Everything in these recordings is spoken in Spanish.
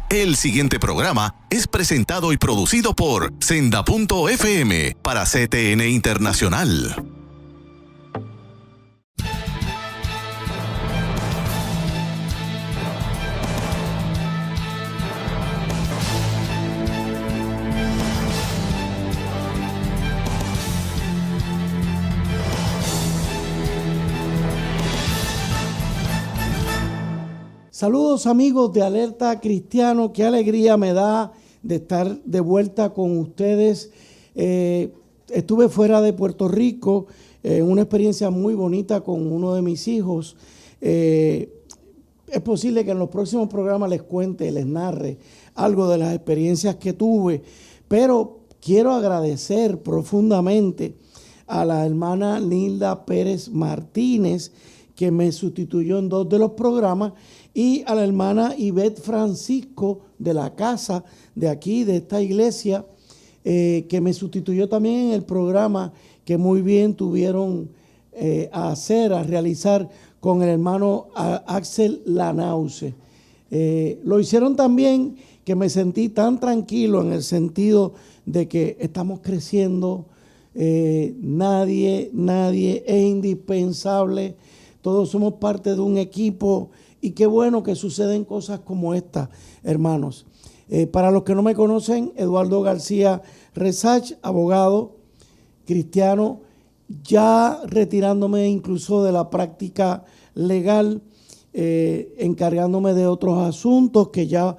El siguiente programa es presentado y producido por Senda.fm para CTN Internacional. Saludos amigos de Alerta Cristiano, qué alegría me da de estar de vuelta con ustedes. Estuve fuera de Puerto Rico, una experiencia muy bonita con uno de mis hijos. Es posible que en los próximos programas les cuente, les narre algo de las experiencias que tuve, pero quiero agradecer profundamente a la hermana Linda Pérez Martínez, que me sustituyó en 2 de los programas, y a la hermana Ivette Francisco de la casa de aquí, de esta iglesia, que me sustituyó también en el programa que muy bien tuvieron a realizar con el hermano Axel Lanause. Lo hicieron también que me sentí tan tranquilo en el sentido de que estamos creciendo, nadie es indispensable, todos somos parte de un equipo. Y qué bueno que suceden cosas como esta, hermanos. Para los que no me conocen, Eduardo García Resach, abogado cristiano, ya retirándome incluso de la práctica legal, encargándome de otros asuntos que ya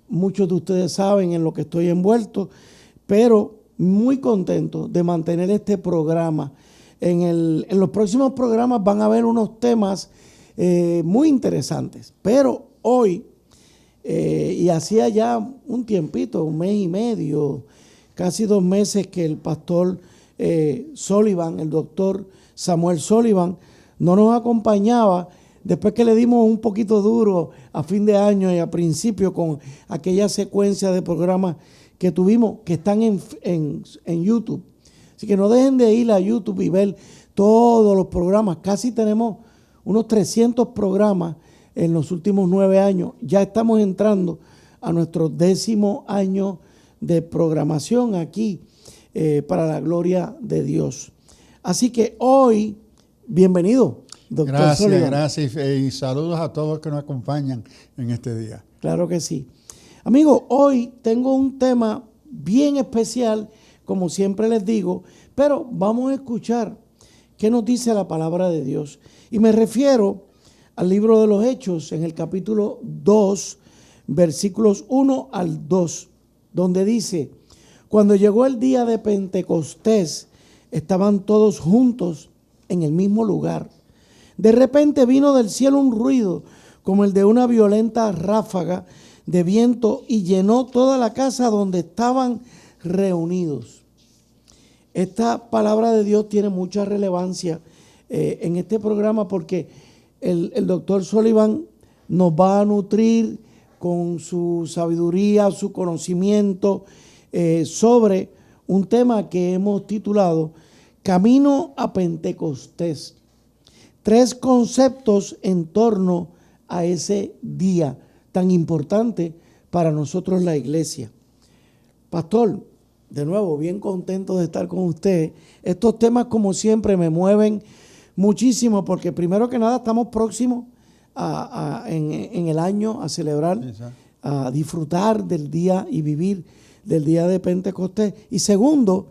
muchos de ustedes saben en lo que estoy envuelto, pero muy contento de mantener este programa. En los próximos programas van a haber unos temas muy interesantes, pero hoy, y hacía ya un tiempito, 1 mes y medio, casi 2 meses que el pastor Sullivan, el doctor Samuel Sullivan, no nos acompañaba, después que le dimos un poquito duro a fin de año y a principio con aquella secuencia de programas que tuvimos, que están en YouTube. Así que no dejen de ir a YouTube y ver todos los programas. Casi tenemos unos 300 programas en los últimos 9 años. Ya estamos entrando a nuestro 10º año de programación aquí para la gloria de Dios. Así que hoy, bienvenido, doctor Sullivan. Gracias y saludos a todos que nos acompañan en este día. Claro que sí. Amigos, hoy tengo un tema bien especial, como siempre les digo, pero vamos a escuchar qué nos dice la palabra de Dios. Y me refiero al libro de los Hechos, en el capítulo 2, versículos 1 al 2, donde dice: cuando llegó el día de Pentecostés, estaban todos juntos en el mismo lugar. De repente vino del cielo un ruido como el de una violenta ráfaga de viento y llenó toda la casa donde estaban reunidos. Esta palabra de Dios tiene mucha relevancia en este programa porque el doctor Sullivan nos va a nutrir con su sabiduría, su conocimiento sobre un tema que hemos titulado Camino a Pentecostés. 3 conceptos en torno a ese día tan importante para nosotros la iglesia. Pastor, de nuevo, bien contento de estar con usted. Estos temas, como siempre, me mueven muchísimo porque primero que nada estamos próximos en el año a celebrar, a disfrutar del día y vivir del día de Pentecostés. Y segundo,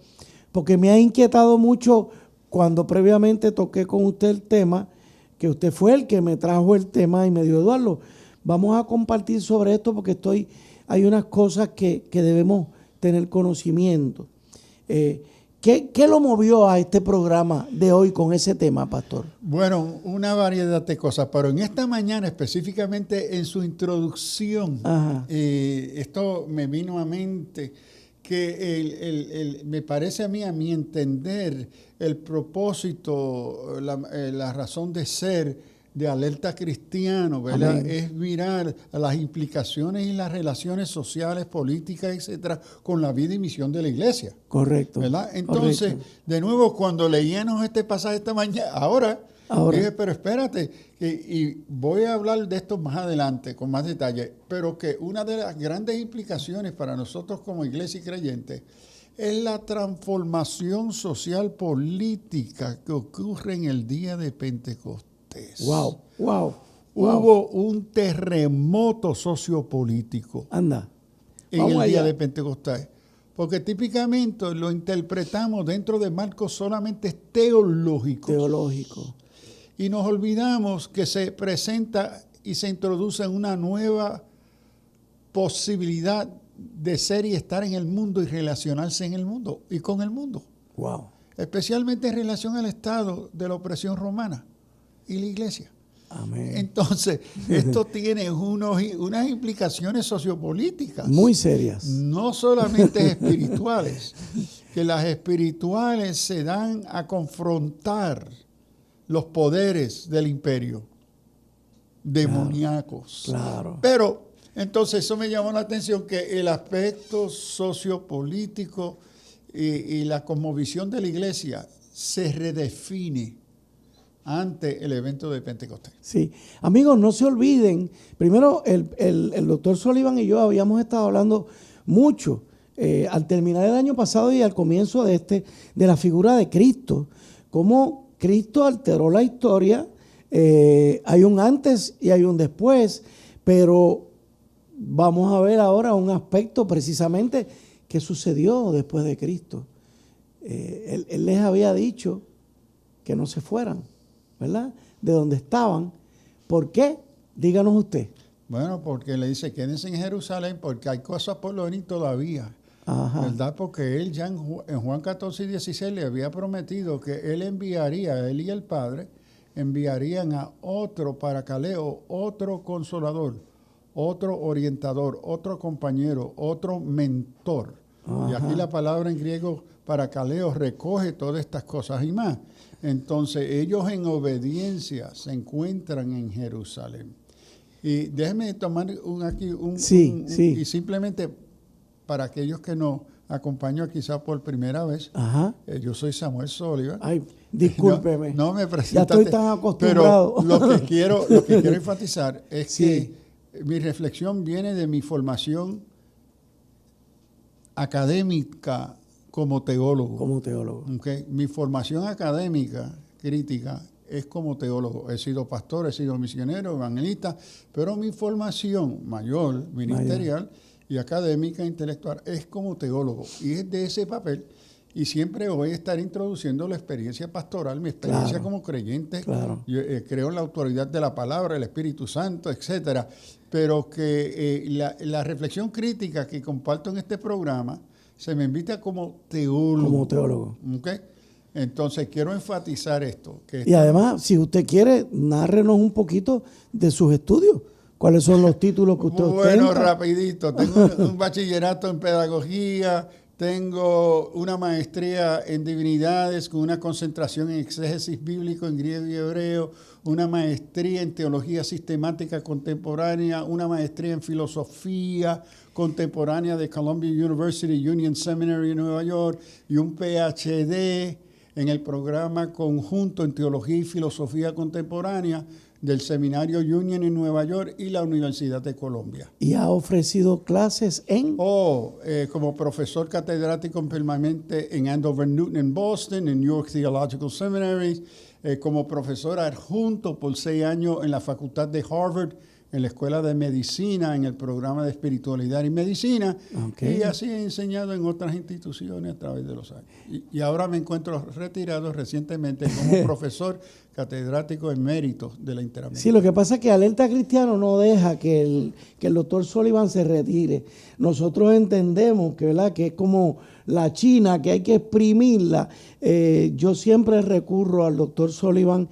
porque me ha inquietado mucho cuando previamente toqué con usted el tema, que usted fue el que me trajo el tema y me dijo: Eduardo, vamos a compartir sobre esto porque hay unas cosas que debemos tener conocimiento. ¿Qué lo movió a este programa de hoy con ese tema, pastor? Bueno, una variedad de cosas, pero en esta mañana específicamente en su introducción, esto me vino a mente que me parece a mi entender, el propósito, la razón de ser de Alerta Cristiano, ¿verdad? Amén. Es mirar a las implicaciones y las relaciones sociales, políticas, etcétera, con la vida y misión de la iglesia. Correcto. ¿Verdad? Entonces, correcto. De nuevo, cuando leíamos este pasaje esta mañana, ahora, Ahora. Dije, pero espérate, y voy a hablar de esto más adelante, con más detalle, pero que una de las grandes implicaciones para nosotros como iglesia y creyentes es la transformación social política que ocurre en el día de Pentecostés. Wow. Hubo un terremoto sociopolítico. Anda. En el día de Pentecostés. Porque típicamente lo interpretamos dentro de marcos solamente teológicos. Teológico. Y nos olvidamos que se presenta y se introduce una nueva posibilidad de ser y estar en el mundo y relacionarse en el mundo y con el mundo. Wow. Especialmente en relación al estado de la opresión romana y la iglesia. Amén. Entonces, esto tiene unas implicaciones sociopolíticas. Muy serias. No solamente espirituales, que las espirituales se dan a confrontar los poderes del imperio demoníacos. Claro. Pero, entonces, eso me llamó la atención, que el aspecto sociopolítico y la cosmovisión de la iglesia se redefine ante el evento de Pentecostés. Sí. Amigos, no se olviden, primero el doctor Sullivan y yo habíamos estado hablando mucho al terminar el año pasado y al comienzo de la figura de Cristo, cómo Cristo alteró la historia, hay un antes y hay un después, pero vamos a ver ahora un aspecto precisamente que sucedió después de Cristo. Él les había dicho que no se fueran, ¿verdad? De donde estaban. ¿Por qué? Díganos usted. Bueno, porque le dice, quédense en Jerusalén porque hay cosas por venir todavía. Ajá. ¿Verdad? Porque él ya en Juan 14 y 16 le había prometido que él enviaría, él y el Padre, enviarían a otro paracaleo, otro consolador, otro orientador, otro compañero, otro mentor. Ajá. Y aquí la palabra en griego paracaleo recoge todas estas cosas y más. Entonces ellos en obediencia se encuentran en Jerusalén. Y déjenme tomar y simplemente para aquellos que nos acompañan quizás por primera vez, yo soy Samuel Sullivan. Ay, discúlpeme. No me presentaste. Ya estoy tan acostumbrado. Pero lo que quiero enfatizar es que mi reflexión viene de mi formación académica como teólogo. Como teólogo. Okay. Mi formación académica, crítica, es como teólogo. He sido pastor, he sido misionero, evangelista, pero mi formación mayor, ministerial y académica, intelectual, es como teólogo. Y es de ese papel. Y siempre voy a estar introduciendo la experiencia pastoral, mi experiencia como creyente. Claro. Yo creo en la autoridad de la palabra, el Espíritu Santo, etcétera. Pero que la reflexión crítica que comparto en este programa se me invita como teólogo. Como teólogo. ¿Okay? Entonces, quiero enfatizar esto. Y además, si usted quiere, nárrenos un poquito de sus estudios. ¿Cuáles son los títulos que usted ostenta? Bueno, rapidito. Tengo un bachillerato en pedagogía, tengo una maestría en divinidades con una concentración en exégesis bíblico en griego y hebreo, una maestría en teología sistemática contemporánea, una maestría en filosofía contemporánea de Columbia University Union Seminary en Nueva York y un PhD en el programa conjunto en teología y filosofía contemporánea del Seminario Union en Nueva York y la Universidad de Colombia. ¿Y ha ofrecido clases en? Como profesor catedrático permanente en Andover Newton en Boston, en New York Theological Seminary, como profesor adjunto por 6 años en la Facultad de Harvard, en la Escuela de Medicina, en el programa de Espiritualidad y Medicina, y así he enseñado en otras instituciones a través de los años. Y ahora me encuentro retirado recientemente como profesor catedrático emérito de la Interamericana. Sí, lo que pasa es que Alerta Cristiano no deja que el doctor Sullivan se retire. Nosotros entendemos que, ¿verdad?, que es como la China, que hay que exprimirla. Yo siempre recurro al doctor Sullivan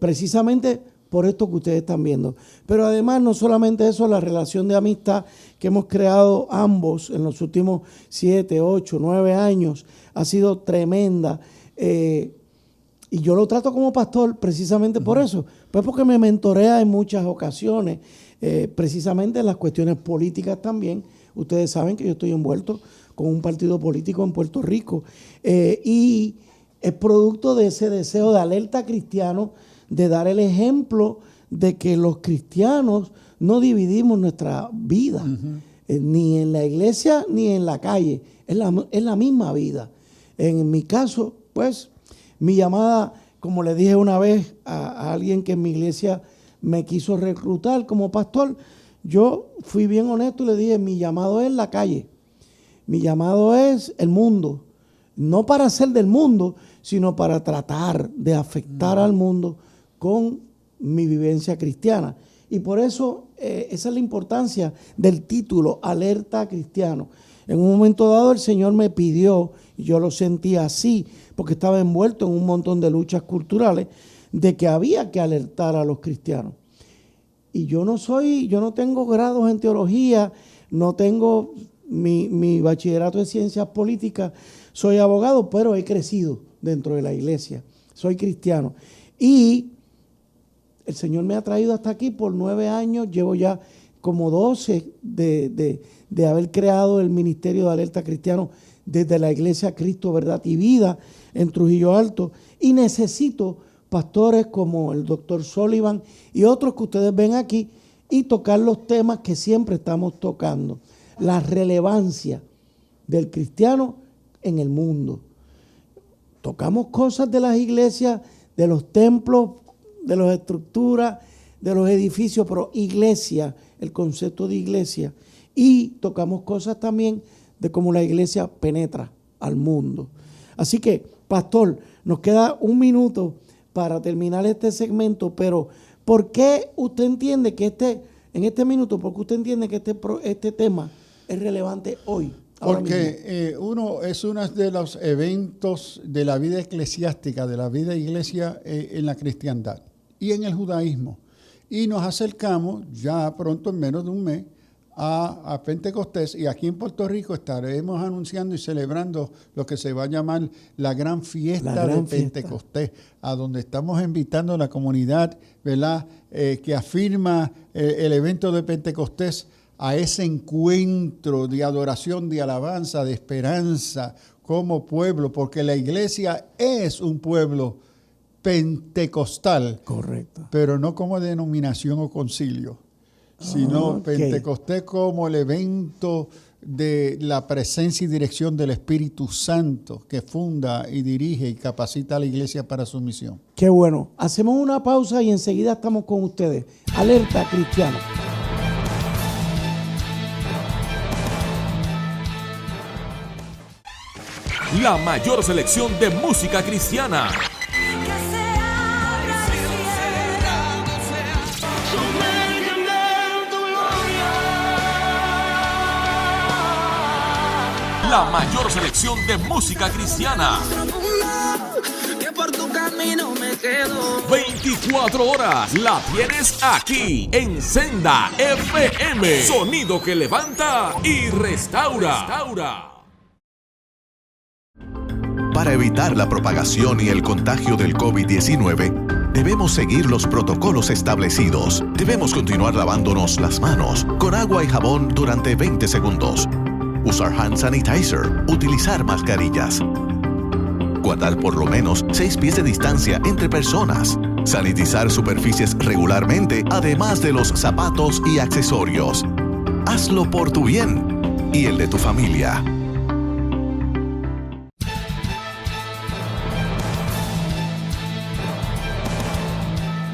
precisamente por esto que ustedes están viendo. Pero además, no solamente eso, la relación de amistad que hemos creado ambos en los últimos 7, 8, 9 años ha sido tremenda. Y yo lo trato como pastor precisamente por eso, pues porque me mentorea en muchas ocasiones, precisamente en las cuestiones políticas también. Ustedes saben que yo estoy envuelto con un partido político en Puerto Rico y es producto de ese deseo de Alerta Cristiano de dar el ejemplo de que los cristianos no dividimos nuestra vida, ni en la iglesia ni en la calle, es la misma vida. En mi caso, pues, mi llamada, como le dije una vez a alguien que en mi iglesia me quiso reclutar como pastor, yo fui bien honesto y le dije, mi llamado es la calle, mi llamado es el mundo, no para ser del mundo, sino para tratar de afectar al mundo con mi vivencia cristiana. Y por eso esa es la importancia del título, Alerta Cristiano. En un momento dado el Señor me pidió, y yo lo sentía así, porque estaba envuelto en un montón de luchas culturales, de que había que alertar a los cristianos. Y yo no tengo grados en teología, no tengo mi bachillerato de ciencias políticas, soy abogado, pero he crecido dentro de la iglesia, soy cristiano. Y el Señor me ha traído hasta aquí por 9 años, llevo ya como 12 de haber creado el Ministerio de Alerta Cristiano desde la iglesia Cristo, Verdad y Vida en Trujillo Alto, y necesito pastores como el doctor Sullivan y otros que ustedes ven aquí y tocar los temas que siempre estamos tocando, la relevancia del cristiano en el mundo. Tocamos cosas de las iglesias, de los templos, de las estructuras, de los edificios, pero iglesia, el concepto de iglesia, y tocamos cosas también de cómo la iglesia penetra al mundo. Así que, pastor, nos queda 1 minuto para terminar este segmento, pero ¿por qué usted entiende que en este minuto, por qué usted entiende que este tema es relevante hoy? Porque uno de los eventos de la vida eclesiástica, de la vida iglesia en la cristiandad y en el judaísmo. Y nos acercamos ya pronto, en menos de un mes, a Pentecostés, y aquí en Puerto Rico estaremos anunciando y celebrando lo que se va a llamar la gran fiesta de Pentecostés, a donde estamos invitando a la comunidad, ¿verdad?, que afirma el evento de Pentecostés, a ese encuentro de adoración, de alabanza, de esperanza como pueblo, porque la iglesia es un pueblo pentecostal. Correcto. Pero no como denominación o concilio, sino Pentecostés como el evento de la presencia y dirección del Espíritu Santo que funda y dirige y capacita a la iglesia para su misión. Qué bueno. Hacemos una pausa y enseguida estamos con ustedes. Alerta Cristiano. La mayor selección de música cristiana. La mayor selección de música cristiana. 24 horas la tienes aquí en Senda FM. Sonido que levanta y restaura. Para evitar la propagación y el contagio del COVID-19, debemos seguir los protocolos establecidos. Debemos continuar lavándonos las manos con agua y jabón durante 20 segundos. Usar hand sanitizer. Utilizar mascarillas. Guardar por lo menos 6 pies de distancia entre personas. Sanitizar superficies regularmente, además de los zapatos y accesorios. Hazlo por tu bien y el de tu familia.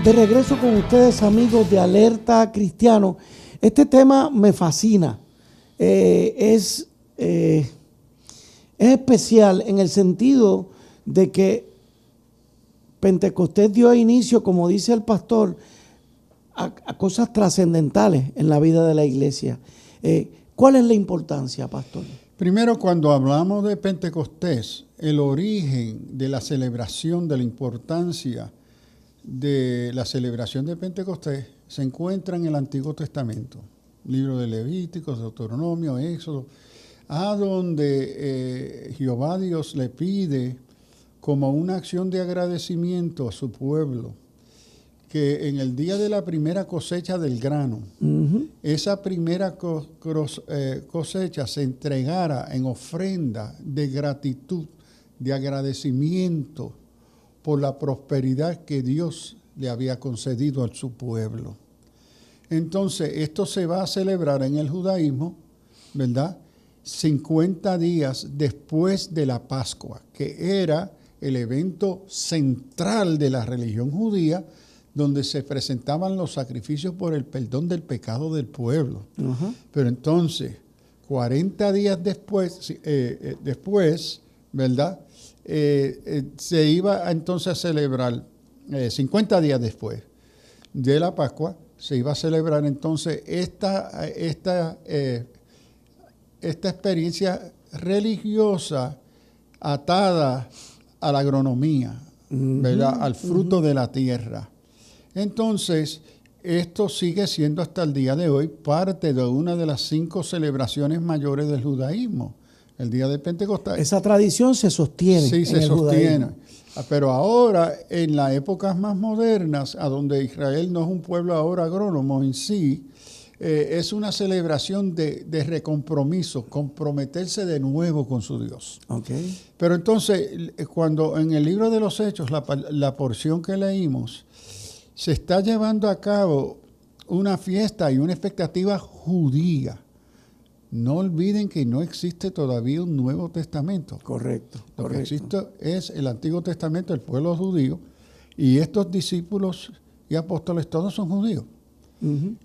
De regreso con ustedes, amigos de Alerta Cristiano. Este tema me fascina. Es especial en el sentido de que Pentecostés dio inicio, como dice el pastor, a cosas trascendentales en la vida de la iglesia. ¿Cuál es la importancia, pastor? Primero, cuando hablamos de Pentecostés, el origen de la celebración, de la importancia de la celebración de Pentecostés se encuentra en el Antiguo Testamento, libro de Levíticos, Deuteronomio, Éxodo, a donde Jehová Dios le pide como una acción de agradecimiento a su pueblo que en el día de la primera cosecha del grano, esa primera cosecha se entregara en ofrenda de gratitud, de agradecimiento por la prosperidad que Dios le había concedido a su pueblo. Entonces, esto se va a celebrar en el judaísmo, ¿verdad? 50 días después de la Pascua, que era el evento central de la religión judía, donde se presentaban los sacrificios por el perdón del pecado del pueblo. Pero entonces, 40 días después, ¿verdad? Se iba entonces a celebrar, 50 días después de la Pascua, se iba a celebrar entonces esta experiencia religiosa atada a la agronomía, ¿verdad? Al fruto de la tierra. Entonces, esto sigue siendo hasta el día de hoy parte de una de las 5 celebraciones mayores del judaísmo, el día de Pentecostés. Esa tradición se sostiene. Sí, se sostiene. Pero ahora, en las épocas más modernas, a donde Israel no es un pueblo ahora agrónomo en sí, es una celebración de recompromiso, comprometerse de nuevo con su Dios. Okay. Pero entonces, cuando en el libro de los Hechos, la porción que leímos, se está llevando a cabo una fiesta y una expectativa judía. No olviden que no existe todavía un Nuevo Testamento. Correcto. Lo que existe es el Antiguo Testamento, el pueblo judío, y estos discípulos y apóstoles todos son judíos.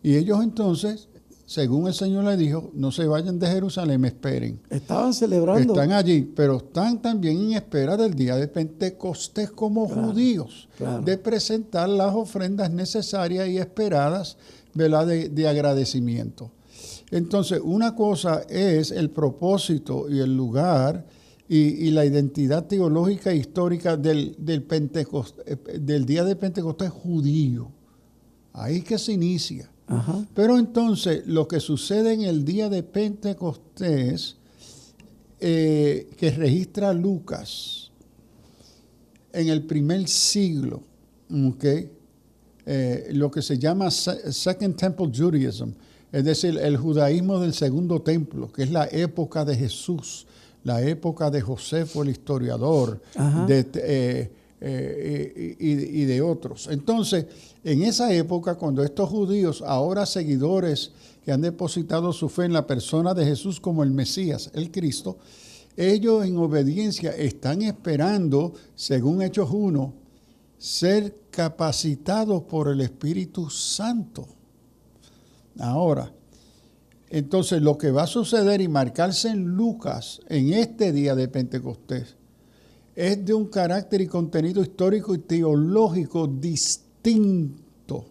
Y ellos entonces, según el Señor les dijo, no se vayan de Jerusalén, esperen. Estaban celebrando. Están allí, pero están también en espera del día de Pentecostés como judíos, de presentar las ofrendas necesarias y esperadas, ¿verdad? De agradecimiento. Entonces, una cosa es el propósito y el lugar y la identidad teológica e histórica del día de Pentecostés judío. Ahí es que se inicia. Pero entonces, lo que sucede en el día de Pentecostés, que registra Lucas en el primer siglo, ¿okay? Lo que se llama Second Temple Judaism, es decir, el judaísmo del segundo templo, que es la época de Jesús, la época de Josefo el historiador, y de otros. Entonces, en esa época, cuando estos judíos, ahora seguidores que han depositado su fe en la persona de Jesús como el Mesías, el Cristo, ellos en obediencia están esperando, según Hechos 1, ser capacitados por el Espíritu Santo. Ahora, entonces lo que va a suceder y marcarse en Lucas en este día de Pentecostés es de un carácter y contenido histórico y teológico distinto,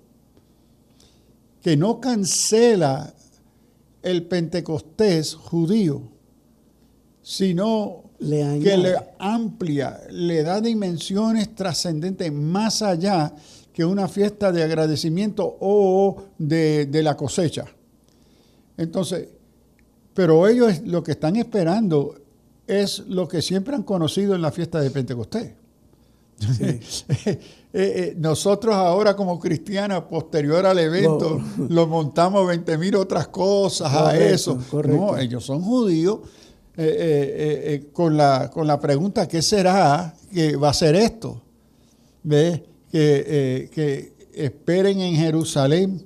que no cancela el Pentecostés judío, sino que le amplia, le da dimensiones trascendentes más allá que una fiesta de agradecimiento o de la cosecha. Entonces, pero ellos lo que están esperando es lo que siempre han conocido en la fiesta de Pentecostés. Sí. Nosotros ahora como cristianos, posterior al evento, lo montamos 20,000 otras cosas a eso. Correcto. No, ellos son judíos con la pregunta, ¿qué será que va a ser esto? ¿Ves? Que esperen en Jerusalén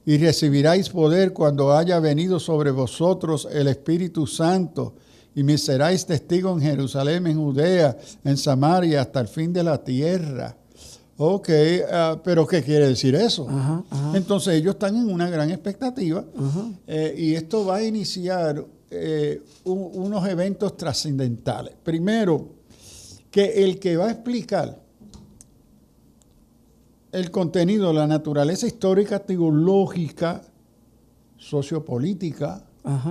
y recibiráis poder cuando haya venido sobre vosotros el Espíritu Santo, y me seráis testigos en Jerusalén, en Judea, en Samaria, hasta el fin de la tierra. Ok, pero ¿qué quiere decir eso? Entonces ellos están en una gran expectativa y esto va a iniciar unos eventos trascendentales. Primero, que el que va a explicar el contenido, la naturaleza histórica, teológica, sociopolítica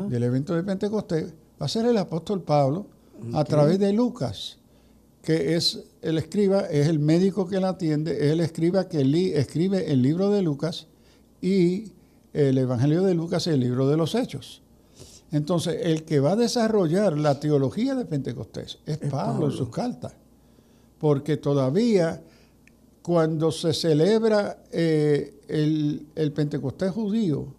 del evento de Pentecostés va a ser el apóstol Pablo a través de Lucas, que es el escriba, es el médico que la atiende, es el escriba que escribe el libro de Lucas y el Evangelio de Lucas y el libro de los Hechos. Entonces, el que va a desarrollar la teología de Pentecostés es Pablo en sus cartas, porque todavía cuando se celebra el Pentecostés judío,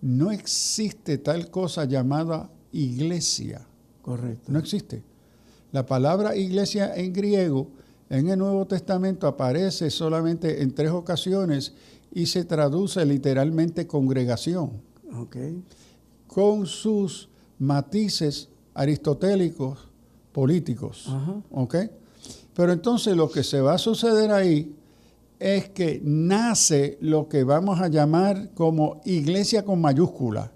no existe tal cosa llamada iglesia. Correcto. No existe. La palabra iglesia en griego en el Nuevo Testamento aparece solamente en 3 ocasiones y se traduce literalmente congregación. Okay. Con sus matices aristotélicos políticos. ¿Okay? Pero entonces lo que se va a suceder ahí es que nace lo que vamos a llamar como iglesia con mayúscula,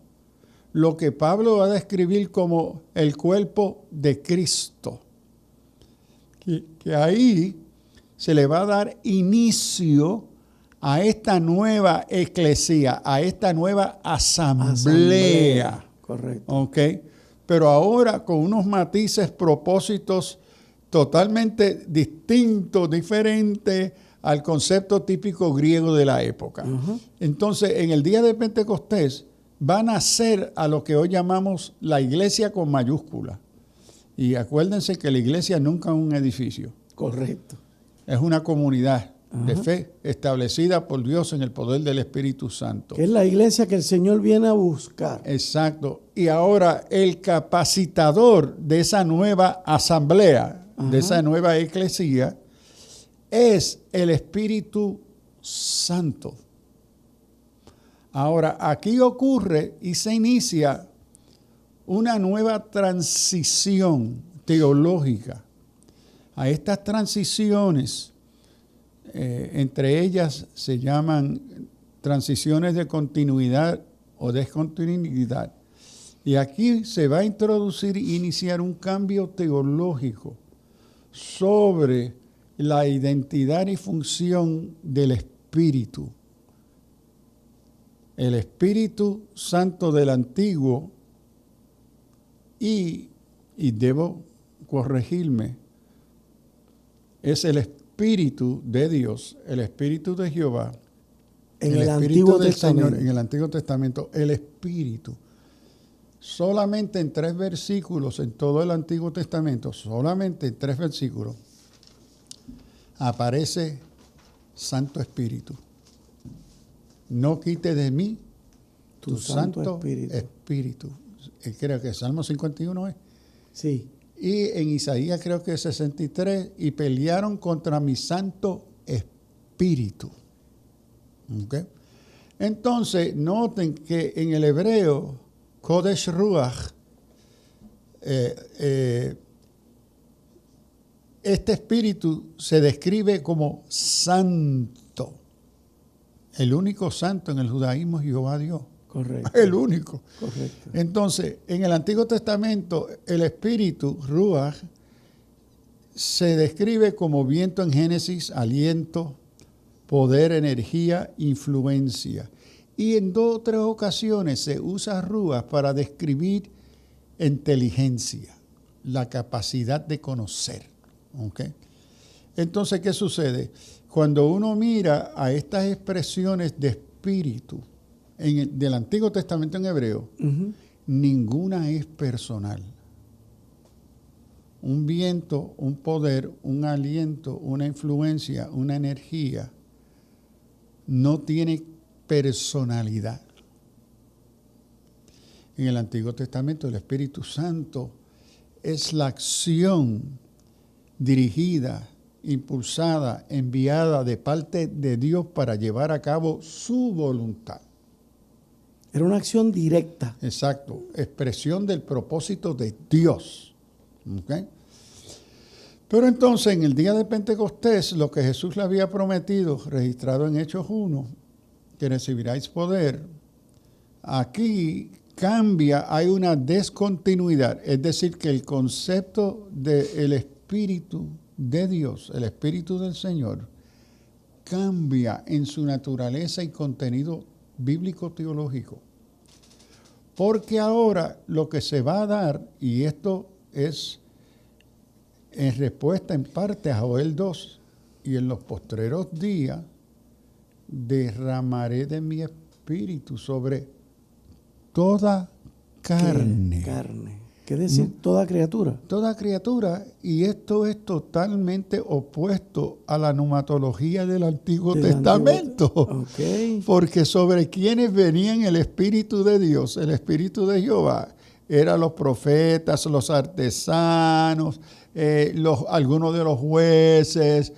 lo que Pablo va a describir como el cuerpo de Cristo. Que ahí se le va a dar inicio a esta nueva eclesía, a esta nueva asamblea. Correcto. ¿Okay? Pero ahora con unos matices, propósitos totalmente distintos, diferentes al concepto típico griego de la época. Entonces, en el día de Pentecostés van a nacer a lo que hoy llamamos la iglesia con mayúscula. Y acuérdense que la iglesia nunca es un edificio. Correcto. Es una comunidad de fe establecida por Dios en el poder del Espíritu Santo. Que es la iglesia que el Señor viene a buscar. Exacto. Y ahora el capacitador de esa nueva asamblea, de esa nueva eclesía, es el Espíritu Santo. Ahora, aquí ocurre y se inicia una nueva transición teológica. A estas transiciones, entre ellas se llaman transiciones de continuidad o descontinuidad. Y aquí se va a introducir e iniciar un cambio teológico sobre la identidad y función del Espíritu. El Espíritu Santo del Antiguo y debo corregirme, es el Espíritu de Dios, el Espíritu de Jehová, en el el Espíritu Antiguo del Testamento. Señor, en el Antiguo Testamento, el Espíritu. Solamente en 3 versículos en todo el Antiguo Testamento, solamente en 3 versículos, aparece Santo Espíritu. No quite de mí tu Santo Espíritu. Creo que Salmo 51 es. Sí. Y en Isaías creo que es 63, y pelearon contra mi Santo Espíritu. ¿Okay? Entonces, noten que en el hebreo, Kodesh Ruach, este espíritu se describe como santo. El único santo en el judaísmo es Jehová Dios. Correcto. El único. Correcto. Entonces, en el Antiguo Testamento, el espíritu, Ruach, se describe como viento en Génesis, aliento, poder, energía, influencia. Y en 2 o 3 ocasiones se usa Ruach para describir inteligencia, la capacidad de conocer. ¿Okay? Entonces, ¿qué sucede? Cuando uno mira a estas expresiones de espíritu del Antiguo Testamento en hebreo, ninguna es personal. Un viento, un poder, un aliento, una influencia, una energía, no tiene personalidad. En el Antiguo Testamento el Espíritu Santo es la acción dirigida, impulsada, enviada de parte de Dios para llevar a cabo su voluntad. Era una acción directa. Exacto, expresión del propósito de Dios. ¿Okay? Pero entonces en el día de Pentecostés, lo que Jesús le había prometido, registrado en Hechos 1, que recibiráis poder, aquí cambia, hay una descontinuidad, es decir, que el concepto del Espíritu de Dios, el Espíritu del Señor, cambia en su naturaleza y contenido bíblico-teológico. Porque ahora lo que se va a dar, y esto es en respuesta en parte a Joel 2, y en los postreros días derramaré de mi espíritu sobre toda carne. Carne. ¿Qué decir? Toda criatura. Toda criatura, y esto es totalmente opuesto a la pneumatología del Antiguo Testamento. Okay. Porque sobre quienes venían el Espíritu de Dios, el Espíritu de Jehová, eran los profetas, los artesanos, algunos de los jueces,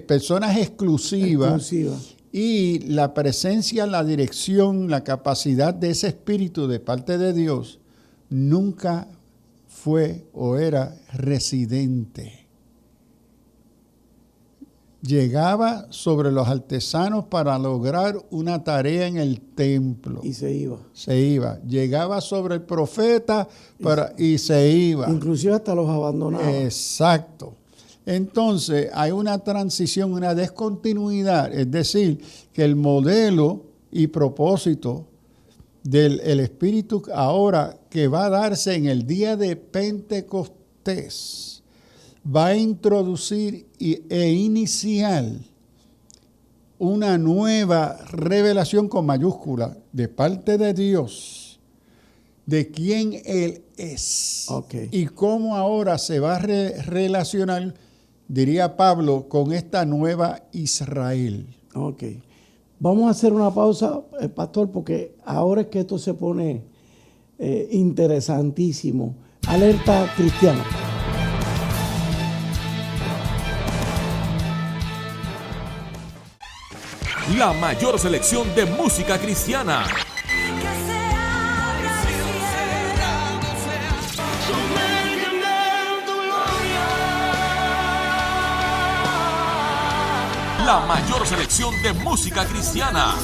personas exclusivas. Y la presencia, la dirección, la capacidad de ese espíritu de parte de Dios nunca fue o era residente. Llegaba sobre los artesanos para lograr una tarea en el templo. Y se iba. Se iba. Llegaba sobre el profeta y se iba. Inclusive hasta los abandonaba. Exacto. Entonces hay una transición, una descontinuidad. Es decir, que el modelo y propósito del Espíritu ahora que va a darse en el día de Pentecostés va a introducir e iniciar una nueva revelación con mayúscula de parte de Dios de quién Él es. Okay. Y cómo ahora se va a relacionar, diría Pablo, con esta nueva Israel. Ok. Vamos a hacer una pausa, pastor, porque ahora es que esto se pone interesantísimo. Alerta cristiana. La mayor selección de música cristiana. La mayor selección de música cristiana.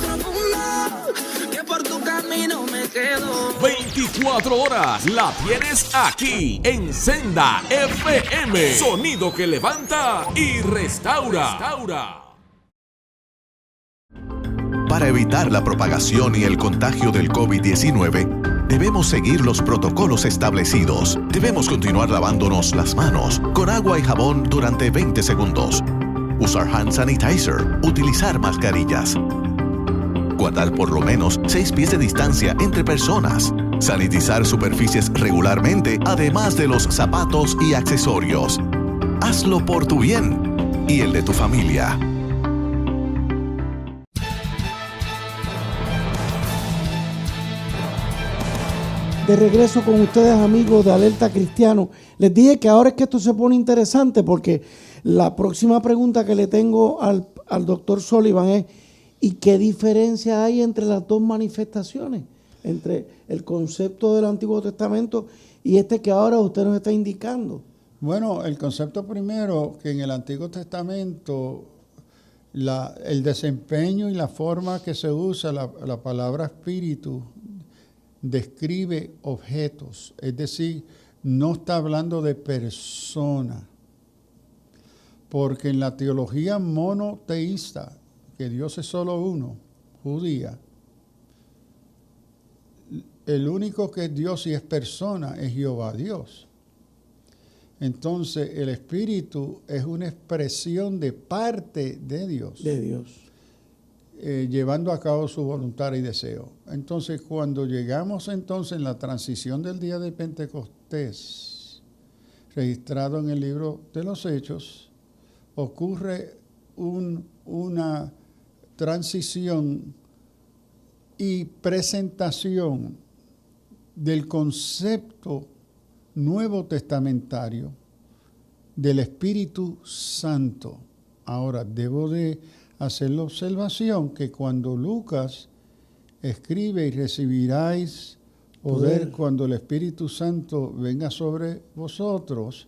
24 horas la tienes aquí en Senda FM. Sonido que levanta y restaura. Para evitar la propagación y el contagio del COVID-19, debemos seguir los protocolos establecidos. Debemos continuar lavándonos las manos con agua y jabón durante 20 segundos. Usar hand sanitizer. Utilizar mascarillas. Guardar por lo menos 6 pies de distancia entre personas. Sanitizar superficies regularmente, además de los zapatos y accesorios. Hazlo por tu bien y el de tu familia. De regreso con ustedes, amigos de Alerta Cristiano. Les dije que ahora es que esto se pone interesante porque la próxima pregunta que le tengo al doctor Sullivan es ¿y qué diferencia hay entre las dos manifestaciones? Entre el concepto del Antiguo Testamento y este que ahora usted nos está indicando. Bueno, el concepto primero, que en el Antiguo Testamento el desempeño y la forma que se usa la palabra espíritu describe objetos, es decir, no está hablando de persona, porque en la teología monoteísta, que Dios es solo uno, judía, el único que es Dios y es persona es Jehová Dios. Entonces el Espíritu es una expresión de parte de Dios. De Dios. Llevando a cabo su voluntad y deseo. Entonces, cuando llegamos entonces en la transición del día de Pentecostés, registrado en el libro de los Hechos, ocurre una transición y presentación del concepto nuevo testamentario del Espíritu Santo. Ahora, debo de hacer la observación que cuando Lucas escribe y recibiráis poder cuando el Espíritu Santo venga sobre vosotros,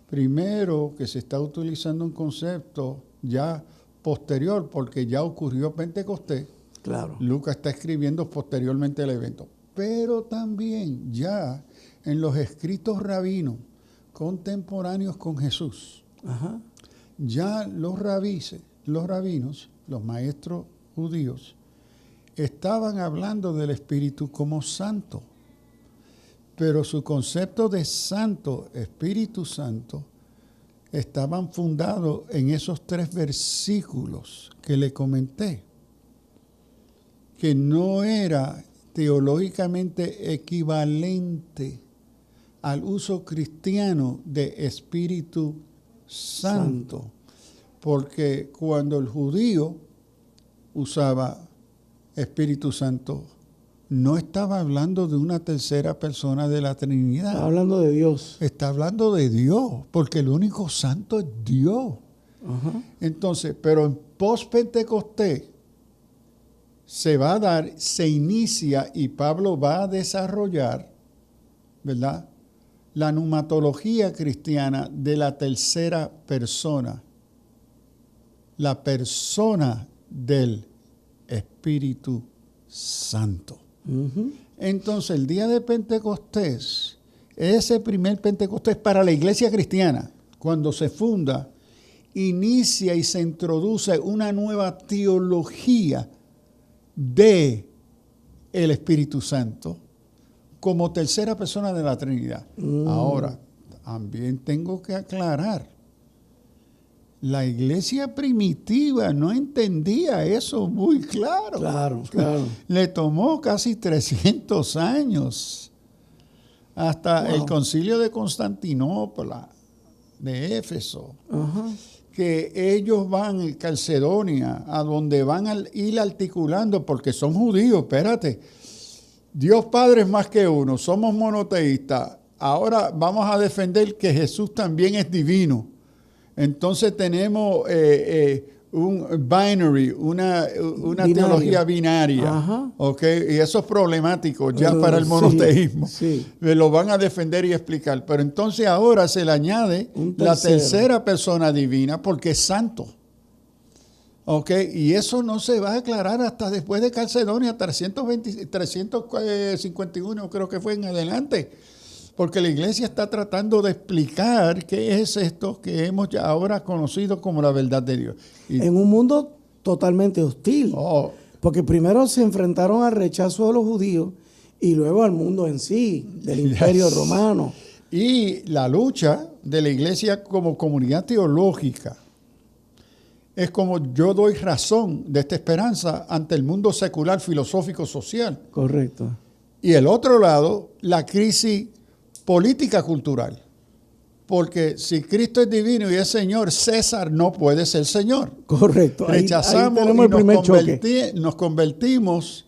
primero que se está utilizando un concepto ya posterior, porque ya ocurrió Pentecostés. Claro. Lucas está escribiendo posteriormente el evento. Pero también ya en los escritos rabinos contemporáneos con Jesús, ya los rabinos, los maestros judíos, estaban hablando del Espíritu como santo. Pero su concepto de santo, Espíritu Santo, estaban fundados en esos 3 versículos que le comenté, que no era teológicamente equivalente al uso cristiano de Espíritu Santo. Porque cuando el judío usaba Espíritu Santo, no estaba hablando de una tercera persona de la Trinidad. Está hablando de Dios. Está hablando de Dios, porque el único santo es Dios. Ajá. Entonces, pero en post-Pentecostés se inicia y Pablo va a desarrollar, ¿verdad?, la pneumatología cristiana de la tercera persona, la persona del Espíritu Santo. Uh-huh. Entonces, el día de Pentecostés, ese primer Pentecostés para la iglesia cristiana, cuando se funda, inicia y se introduce una nueva teología de el Espíritu Santo como tercera persona de la Trinidad. Ahora, también tengo que aclarar, la iglesia primitiva no entendía eso muy claro. Claro, claro. Le tomó casi 300 años hasta el concilio de Constantinopla, de Éfeso, uh-huh, que ellos van a Calcedonia, a donde van a ir articulando, porque son judíos, espérate, Dios Padre es más que uno, somos monoteístas, ahora vamos a defender que Jesús también es divino. Entonces tenemos un binary, una teología binaria, ¿okay? Y eso es problemático ya para el monoteísmo. Sí. Lo van a defender y explicar. Pero entonces ahora se le añade la tercera persona divina porque es santo. ¿Okay? Y eso no se va a aclarar hasta después de Calcedonia, 351 creo que fue en adelante. Porque la iglesia está tratando de explicar qué es esto que hemos ya ahora conocido como la verdad de Dios. En un mundo totalmente hostil. Porque primero se enfrentaron al rechazo de los judíos y luego al mundo en sí, del imperio romano. Y la lucha de la iglesia como comunidad teológica es como yo doy razón de esta esperanza ante el mundo secular, filosófico, social. Correcto. Y el otro lado, la crisis política cultural, porque si Cristo es divino y es Señor, César no puede ser Señor. Correcto. Rechazamos ahí y nos convertimos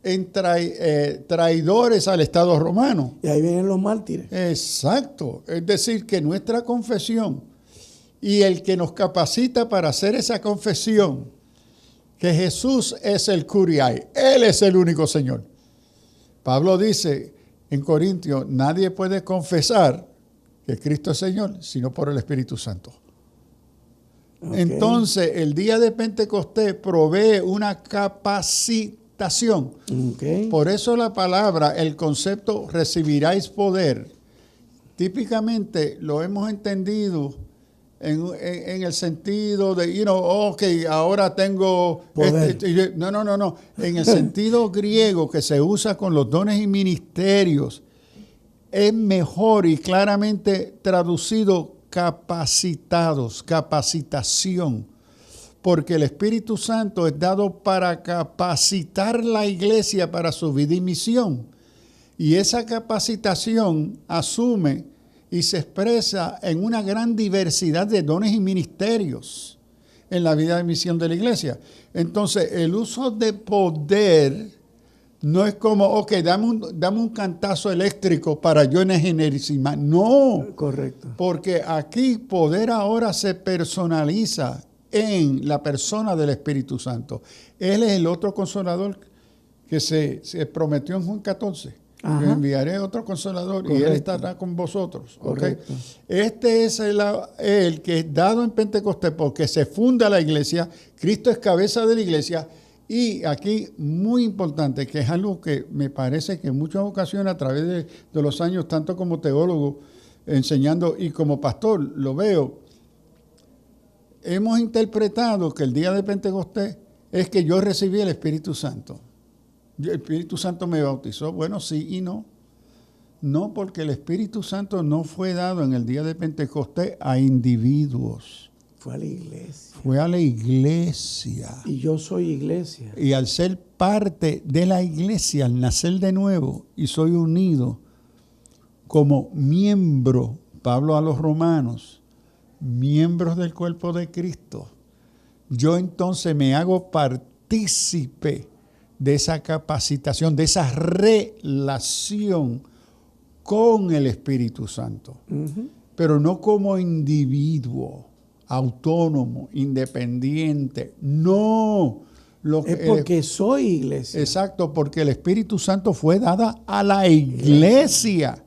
en traidores al Estado romano. Y ahí vienen los mártires. Exacto. Es decir, que nuestra confesión y el que nos capacita para hacer esa confesión, que Jesús es el Kuriai, Él es el único Señor. Pablo dice en Corintios, nadie puede confesar que Cristo es Señor, sino por el Espíritu Santo. Okay. Entonces, el día de Pentecostés provee una capacitación. Okay. Por eso la palabra, el concepto recibiráis poder, típicamente lo hemos entendido en el sentido de, ahora tengo no. En el sentido griego que se usa con los dones y ministerios, es mejor y claramente traducido capacitados, capacitación, porque el Espíritu Santo es dado para capacitar la iglesia para su vida y misión. Y esa capacitación asume y se expresa en una gran diversidad de dones y ministerios en la vida de misión de la iglesia. Entonces, el uso de poder no es como, dame un cantazo eléctrico para yo energizar. No. Correcto. Porque aquí poder ahora se personaliza en la persona del Espíritu Santo. Él es el otro consolador que se prometió en Juan 14. Ajá. Yo enviaré otro consolador. Correcto. Y Él estará con vosotros. ¿Okay? Este es el que es dado en Pentecostés porque se funda la iglesia. Cristo es cabeza de la iglesia. Y aquí, muy importante, que es algo que me parece que en muchas ocasiones a través de los años, tanto como teólogo, enseñando y como pastor, lo veo, hemos interpretado que el día de Pentecostés es que yo recibí el Espíritu Santo. El Espíritu Santo me bautizó. Bueno, sí y no. No, porque el Espíritu Santo no fue dado en el día de Pentecostés a individuos. Fue a la iglesia. Fue a la iglesia. Y yo soy iglesia. Y al ser parte de la iglesia, al nacer de nuevo, y soy unido como miembro, Pablo a los romanos, miembros del cuerpo de Cristo, yo entonces me hago partícipe de esa capacitación, de esa relación con el Espíritu Santo. Pero no como individuo, autónomo, independiente. No. Es porque soy iglesia. Exacto, porque el Espíritu Santo fue dada a la iglesia.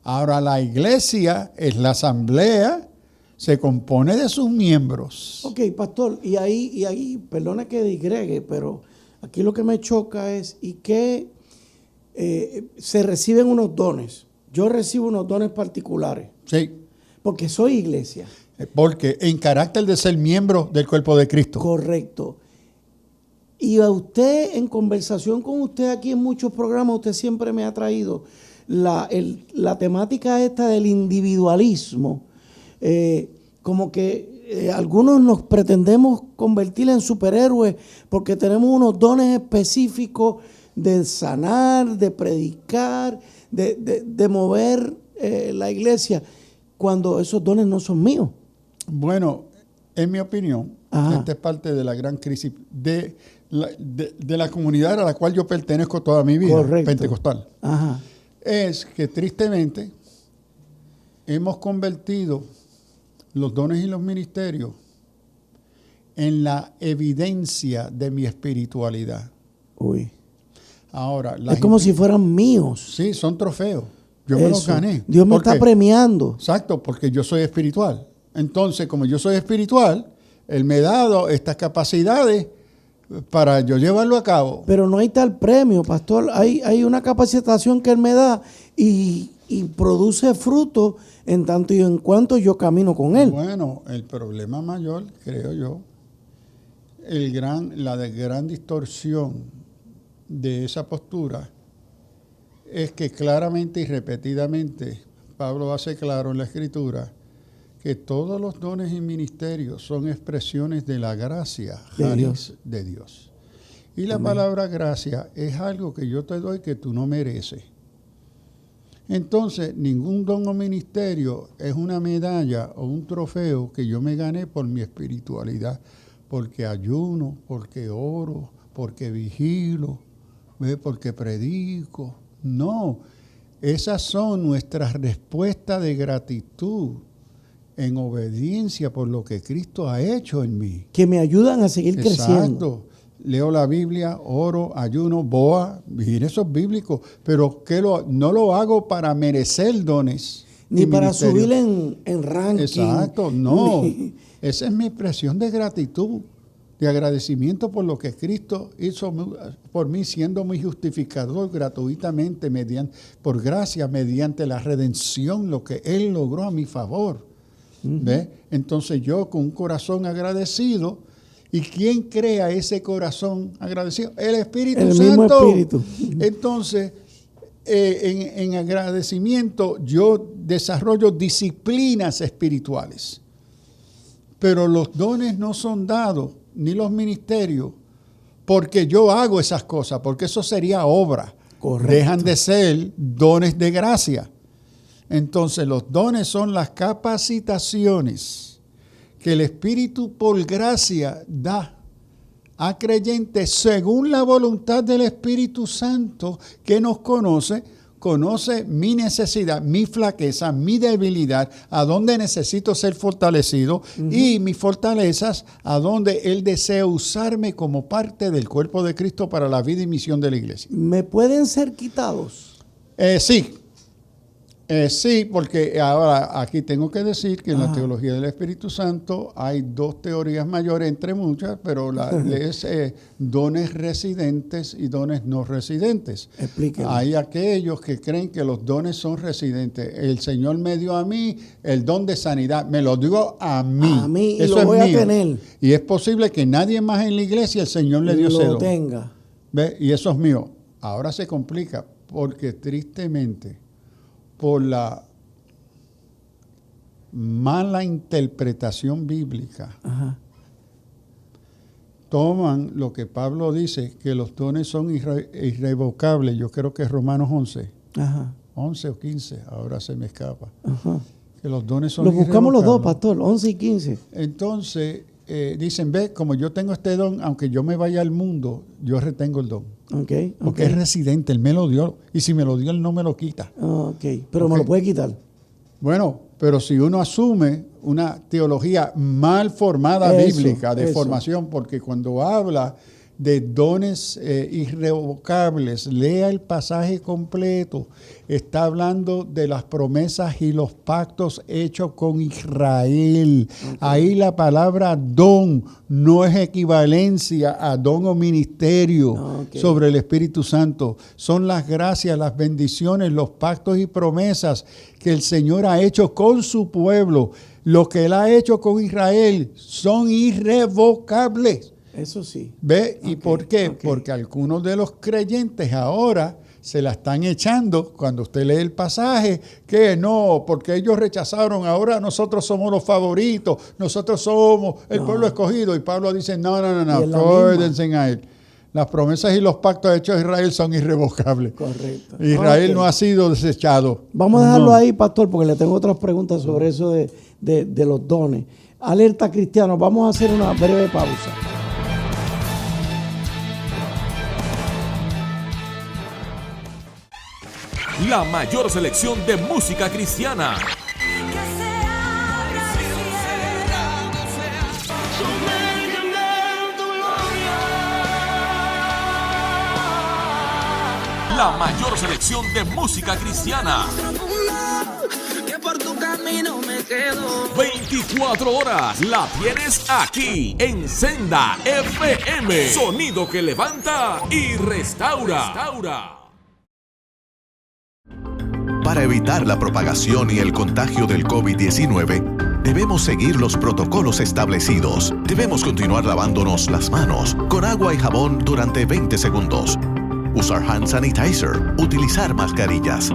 Ahora la iglesia es la asamblea, se compone de sus miembros. Ok, pastor, y ahí, perdona que digregue, pero aquí lo que me choca es, ¿y qué se reciben unos dones? Yo recibo unos dones particulares. Sí. Porque soy iglesia. Porque en carácter de ser miembro del cuerpo de Cristo. Correcto. Y a usted, en conversación con usted aquí en muchos programas, usted siempre me ha traído la temática esta del individualismo. Como que algunos nos pretendemos convertir en superhéroes porque tenemos unos dones específicos de sanar, de predicar, de mover la iglesia, cuando esos dones no son míos. Bueno, en mi opinión, esta es parte de la gran crisis de la comunidad a la cual yo pertenezco toda mi vida, correcto, pentecostal. Ajá. Es que tristemente hemos convertido los dones y los ministerios en la evidencia de mi espiritualidad. Uy. Ahora, es como si fueran míos. Sí, son trofeos. Yo me los gané. Dios me está premiando. Exacto, porque yo soy espiritual. Entonces, como yo soy espiritual, Él me ha dado estas capacidades para yo llevarlo a cabo. Pero no hay tal premio, pastor. Hay una capacitación que Él me da y produce fruto en tanto y en cuanto yo camino con Él. Bueno, el problema mayor, creo yo, la gran distorsión de esa postura es que claramente y repetidamente Pablo hace claro en la Escritura que todos los dones y ministerios son expresiones de la gracia de Dios. Y la palabra gracia es algo que yo te doy que tú no mereces. Entonces, ningún don o ministerio es una medalla o un trofeo que yo me gané por mi espiritualidad, porque ayuno, porque oro, porque vigilo, porque predico. No, esas son nuestras respuestas de gratitud en obediencia por lo que Cristo ha hecho en mí. Que me ayudan a seguir creciendo. Exacto. Leo la Biblia, oro, ayuno, boa, eso es bíblico, pero no lo hago para merecer dones. Ni para subir en ranking. Exacto, no. Esa es mi expresión de gratitud, de agradecimiento por lo que Cristo hizo por mí, siendo mi justificador gratuitamente, por gracia, mediante la redención, lo que Él logró a mi favor. ¿Ve? Entonces yo con un corazón agradecido, ¿y quién crea ese corazón agradecido? El Espíritu Santo. El mismo Espíritu. Entonces, en agradecimiento yo desarrollo disciplinas espirituales. Pero los dones no son dados, ni los ministerios, porque yo hago esas cosas, porque eso sería obra. Correcto. Dejan de ser dones de gracia. Entonces los dones son las capacitaciones que el Espíritu por gracia da a creyentes según la voluntad del Espíritu Santo que nos conoce mi necesidad, mi flaqueza, mi debilidad, a dónde necesito ser fortalecido y mis fortalezas, a dónde Él desea usarme como parte del cuerpo de Cristo para la vida y misión de la iglesia. ¿Me pueden ser quitados? Sí. Sí, porque ahora aquí tengo que decir que en la teología del Espíritu Santo hay dos teorías mayores, entre muchas, pero es dones residentes y dones no residentes. Explíqueme. Hay aquellos que creen que los dones son residentes. El Señor me dio a mí el don de sanidad, me lo dio a mí. A mí, y eso lo voy es a mío. tener. Y es posible que nadie más en la iglesia el Señor le dio ese don. Lo tenga. ¿Ve? Y eso es mío. Ahora se complica porque tristemente, por la mala interpretación bíblica, toman lo que Pablo dice, que los dones son irrevocables. Yo creo que es Romanos 11. 11 o 15, ahora se me escapa. Que los dones son irrevocables. Los buscamos los dos, pastor, 11 y 15. Entonces, dicen, ve, como yo tengo este don, aunque yo me vaya al mundo, yo retengo el don. Porque es residente, Él me lo dio. Y si me lo dio, Él no me lo quita. Pero me lo puede quitar. Bueno, pero si uno asume una teología mal formada bíblica de formación, porque cuando habla de dones irrevocables, lea el pasaje completo. Está hablando de las promesas y los pactos hechos con Israel. Ahí la palabra don no es equivalencia a don o ministerio sobre el Espíritu Santo. Son las gracias, las bendiciones, los pactos y promesas que el Señor ha hecho con su pueblo. Lo que Él ha hecho con Israel son irrevocables. Eso sí. ¿Ve? ¿Y por qué? Porque algunos de los creyentes ahora se la están echando, cuando usted lee el pasaje, que no, porque ellos rechazaron, ahora nosotros somos los favoritos, nosotros somos el pueblo escogido. Y Pablo dice, no, acuérdense a Él. Las promesas y los pactos hechos a Israel son irrevocables. Correcto. Israel no ha sido desechado. Vamos a dejarlo ahí, pastor, porque le tengo otras preguntas sobre eso de los dones. Alerta cristiano, vamos a hacer una breve pausa. La mayor selección de música cristiana. La mayor selección de música cristiana. 24 horas la tienes aquí en Senda FM. Sonido que levanta y restaura. Para evitar la propagación y el contagio del COVID-19, debemos seguir los protocolos establecidos. Debemos continuar lavándonos las manos con agua y jabón durante 20 segundos. Usar hand sanitizer. Utilizar mascarillas.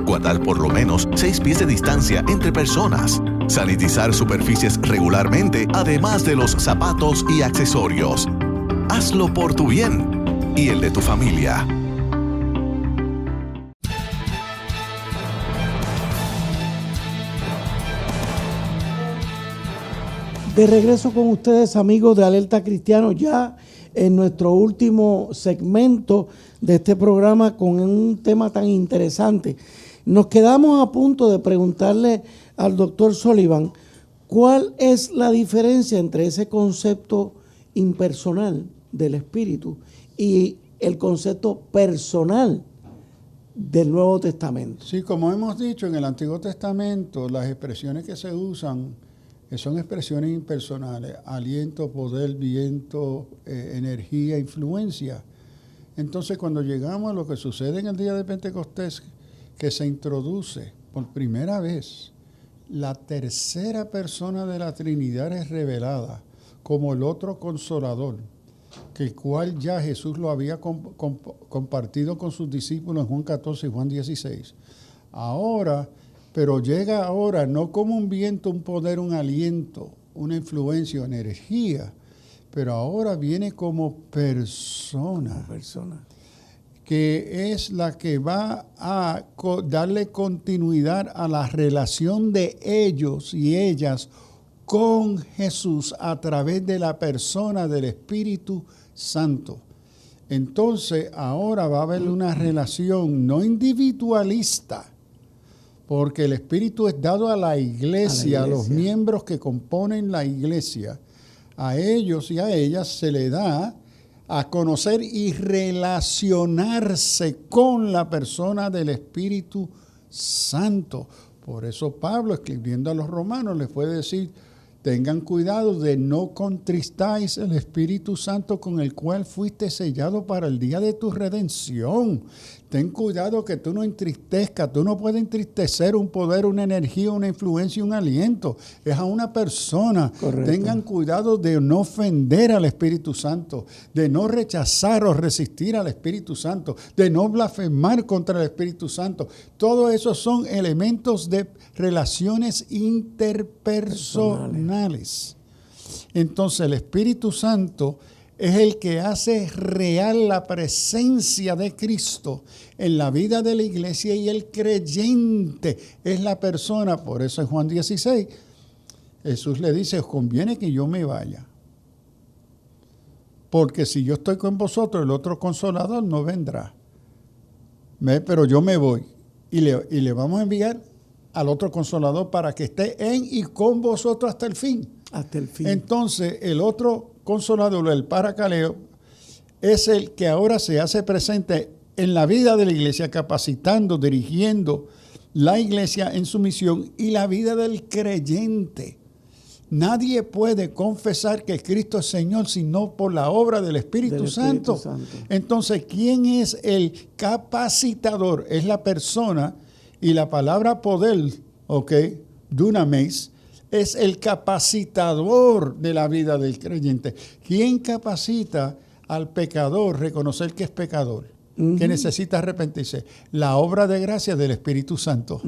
Guardar por lo menos 6 pies de distancia entre personas. Sanitizar superficies regularmente, además de los zapatos y accesorios. Hazlo por tu bien y el de tu familia. De regreso con ustedes, amigos de Alerta Cristiano, ya en nuestro último segmento de este programa con un tema tan interesante. Nos quedamos a punto de preguntarle al doctor Sullivan cuál es la diferencia entre ese concepto impersonal del Espíritu y el concepto personal del Nuevo Testamento. Sí, como hemos dicho, en el Antiguo Testamento las expresiones que se usan son expresiones impersonales: aliento, poder, viento, energía, influencia. Entonces, cuando llegamos a lo que sucede en el día de Pentecostés, que se introduce por primera vez la tercera persona de la Trinidad es revelada como el otro Consolador, que el cual ya Jesús lo había compartido con sus discípulos en Juan 14 y Juan 16. Pero llega ahora no como un viento, un poder, un aliento, una influencia, energía, pero ahora viene como persona. Que es la que va a darle continuidad a la relación de ellos y ellas con Jesús a través de la persona del Espíritu Santo. Entonces, ahora va a haber una relación no individualista, porque el Espíritu es dado a la iglesia, a los miembros que componen la iglesia. A ellos y a ellas se le da a conocer y relacionarse con la persona del Espíritu Santo. Por eso Pablo, escribiendo a los romanos, les puede decir: tengan cuidado de no contristáis el Espíritu Santo con el cual fuiste sellado para el día de tu redención. Ten cuidado que tú no entristezcas. Tú no puedes entristecer un poder, una energía, una influencia y un aliento. Es a una persona. Correcto. Tengan cuidado de no ofender al Espíritu Santo, de no rechazar o resistir al Espíritu Santo, de no blasfemar contra el Espíritu Santo. Todo eso son elementos de relaciones interpersonales. Entonces, el Espíritu Santo es el que hace real la presencia de Cristo en la vida de la iglesia, y el creyente es la persona. Por eso en Juan 16 Jesús le dice, os conviene que yo me vaya. Porque si yo estoy con vosotros, el otro consolador no vendrá. Pero yo me voy. Y le vamos a enviar al otro consolador para que esté en y con vosotros hasta el fin. Hasta el fin. Entonces, el otro consolador, el Paracaleo, es el que ahora se hace presente en la vida de la iglesia, capacitando, dirigiendo la iglesia en su misión y la vida del creyente. Nadie puede confesar que Cristo es Señor sino por la obra del Espíritu Santo. Entonces, ¿quién es el capacitador? Es la persona, y la palabra poder, dunamis, es el capacitador de la vida del creyente. ¿Quién capacita al pecador reconocer que es pecador? Que necesita arrepentirse. La obra de gracia del Espíritu Santo.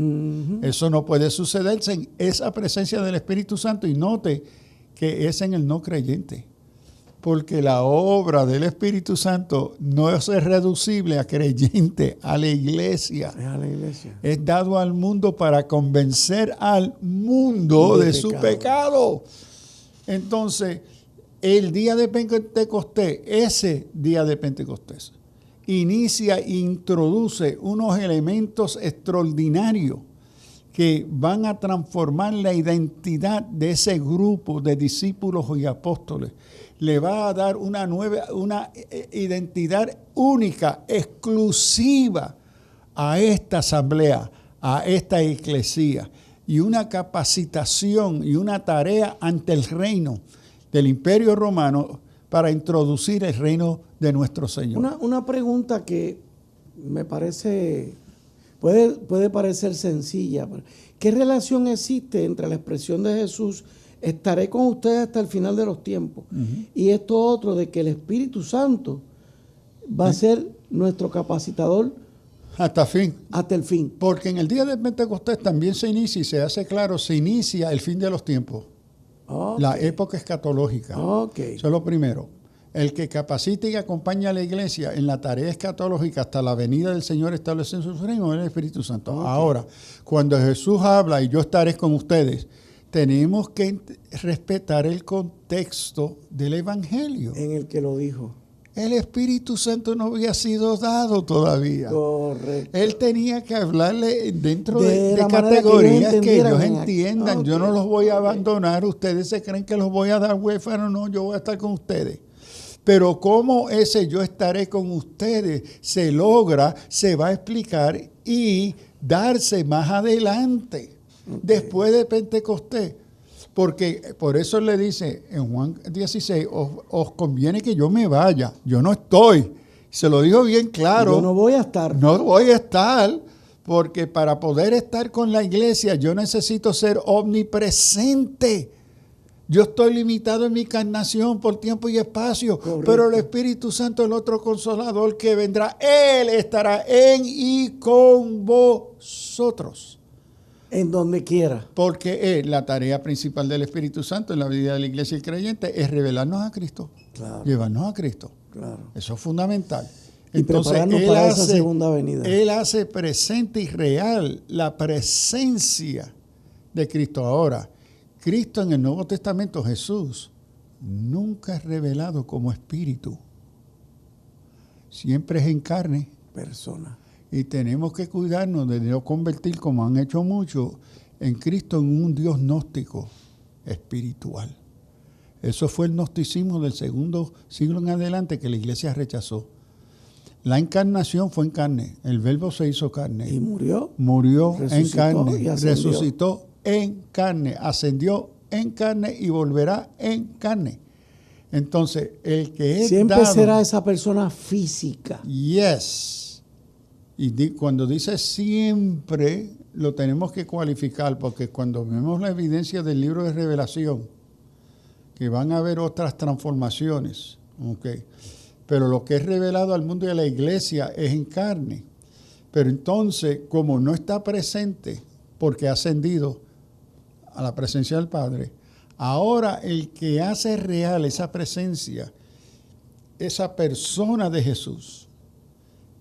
Eso no puede sucederse en esa presencia del Espíritu Santo, y note que es en el no creyente. Porque la obra del Espíritu Santo no es reducible a creyente, a la iglesia. Es a la iglesia. Es dado al mundo para convencer al mundo de su pecado. Entonces, el día de Pentecostés, ese día de Pentecostés, inicia e introduce unos elementos extraordinarios que van a transformar la identidad de ese grupo de discípulos y apóstoles. Le va a dar una identidad única, exclusiva a esta asamblea, a esta iglesia, y una capacitación y una tarea ante el reino del Imperio Romano para introducir el reino de nuestro Señor. Una pregunta que me parece, puede parecer sencilla. ¿Qué relación existe entre la expresión de Jesús, estaré con ustedes hasta el final de los tiempos, y esto otro de que el Espíritu Santo va a ser nuestro capacitador hasta el fin? Porque en el día de Pentecostés también se inicia, y se hace claro, se inicia el fin de los tiempos. La época escatológica. Eso es lo primero. El que capacita y acompaña a la iglesia en la tarea escatológica hasta la venida del Señor estableciendo su reino es el Espíritu Santo. Ahora, cuando Jesús habla y yo estaré con ustedes, tenemos que respetar el contexto del Evangelio. En el que lo dijo. El Espíritu Santo no había sido dado todavía. Correcto. Él tenía que hablarle dentro de categorías que ellos entiendan. Yo no los voy a abandonar. Ustedes se creen que los voy a dar huérfanos. No, yo voy a estar con ustedes. Pero cómo ese yo estaré con ustedes se logra, se va a explicar y darse más adelante, después de Pentecostés. Porque por eso le dice en Juan 16, os conviene que yo me vaya. Yo no estoy. Se lo dijo bien claro. Yo no voy a estar. No voy a estar, porque para poder estar con la iglesia yo necesito ser omnipresente. Yo estoy limitado en mi encarnación por tiempo y espacio. Correcto. Pero el Espíritu Santo, el otro consolador que vendrá, Él estará en y con vosotros. En donde quiera. Porque la tarea principal del Espíritu Santo en la vida de la iglesia y creyente es revelarnos a Cristo. Claro. Llevarnos a Cristo. Claro. Eso es fundamental. Y entonces, prepararnos para esa segunda venida. Él hace presente y real la presencia de Cristo. Ahora, Cristo en el Nuevo Testamento, Jesús, nunca es revelado como espíritu. Siempre es en carne. Persona. Y tenemos que cuidarnos de no convertir, como han hecho muchos, en Cristo en un Dios gnóstico espiritual. Eso fue el gnosticismo del segundo siglo en adelante que la iglesia rechazó. La encarnación fue en carne. El Verbo se hizo carne. ¿Y murió? Murió en carne. Resucitó en carne. Ascendió en carne y volverá en carne. Entonces, el que es siempre dado, será esa persona física. Yes. Y cuando dice siempre, lo tenemos que cualificar, porque cuando vemos la evidencia del libro de Revelación, que van a haber otras transformaciones, pero lo que es revelado al mundo y a la iglesia es en carne. Pero entonces, como no está presente, porque ha ascendido a la presencia del Padre, ahora el que hace real esa presencia, esa persona de Jesús,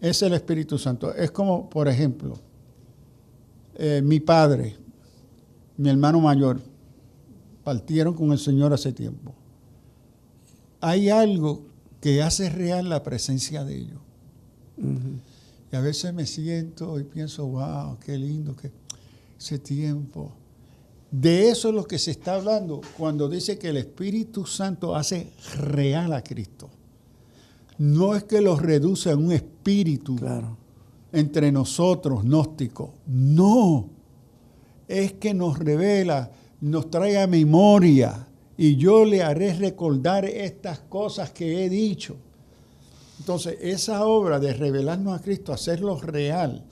es el Espíritu Santo. Es como, por ejemplo, mi padre, mi hermano mayor, partieron con el Señor hace tiempo. Hay algo que hace real la presencia de ellos. Uh-huh. Y a veces me siento y pienso, wow, qué lindo que ese tiempo. De eso es lo que se está hablando cuando dice que el Espíritu Santo hace real a Cristo. No es que lo reduce a un espíritu entre nosotros, gnósticos. No. Es que nos revela, nos trae a memoria. Y yo le haré recordar estas cosas que he dicho. Entonces, esa obra de revelarnos a Cristo, hacerlo real,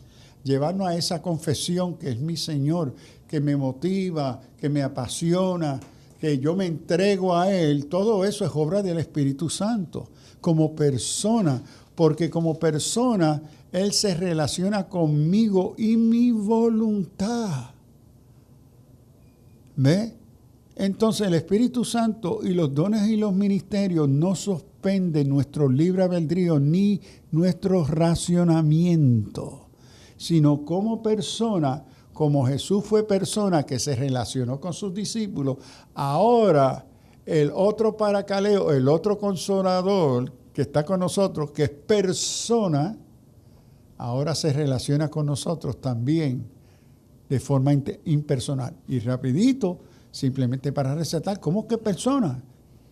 llevarnos a esa confesión que es mi Señor, que me motiva, que me apasiona, que yo me entrego a Él, todo eso es obra del Espíritu Santo, como persona, porque como persona Él se relaciona conmigo y mi voluntad. ¿Ve? Entonces el Espíritu Santo y los dones y los ministerios no suspenden nuestro libre albedrío ni nuestro racionamiento, sino como persona, como Jesús fue persona que se relacionó con sus discípulos, ahora el otro paracaleo, el otro consolador que está con nosotros, que es persona, ahora se relaciona con nosotros también de forma impersonal. Y rapidito, simplemente para resaltar, ¿cómo que persona?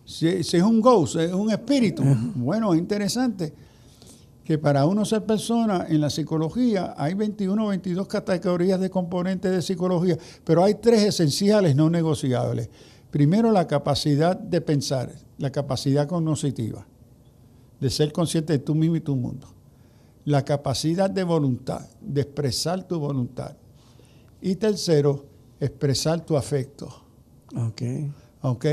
Si es un ghost, es un espíritu. Bueno, es interesante que para uno ser persona, en la psicología hay 21 o 22 categorías de componentes de psicología, pero hay 3 esenciales no negociables. Primero, la capacidad de pensar, la capacidad cognitiva, de ser consciente de tú mismo y tu mundo. La capacidad de voluntad, de expresar tu voluntad. Y tercero, expresar tu afecto. Ok.